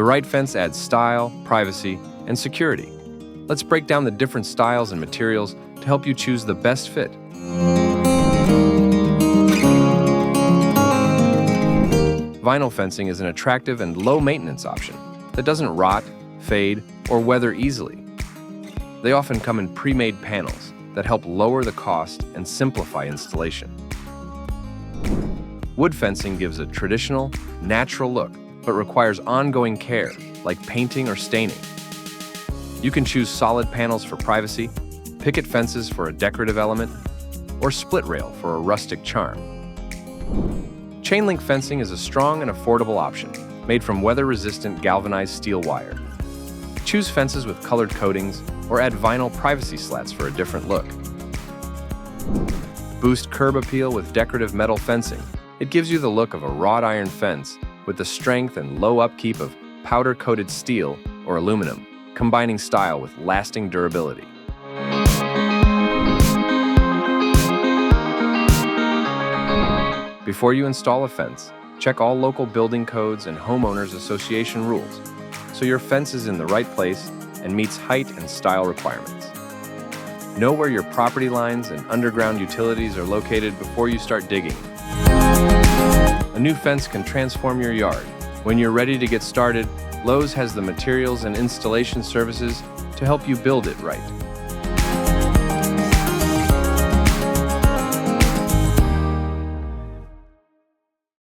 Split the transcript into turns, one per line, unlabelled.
right fence adds style, privacy, and security. Let's break down the different styles and materials to help you choose the best fit. Vinyl fencing is an attractive and low-maintenance option that doesn't rot, fade, or weather easily. They often come in pre-made panels that help lower the cost and simplify installation. Wood fencing gives a traditional, natural look, but requires ongoing care, like painting or staining. You can choose solid panels for privacy, picket fences for a decorative element, or split rail for a rustic charm. Chain link fencing is a strong and affordable option, made from weather-resistant galvanized steel wire. Choose fences with colored coatings or add vinyl privacy slats for a different look. Boost curb appeal with decorative metal fencing. It gives you the look of a wrought iron fence with the strength and low upkeep of powder-coated steel or aluminum, combining style with lasting durability. Before you install a fence, check all local building codes and homeowners association rules so your fence is in the right place and meets height and style requirements. Know where your property lines and underground utilities are located before you start digging. A new fence can transform your yard. When you're ready to get started, Lowe's has the materials and installation services to help you build it right.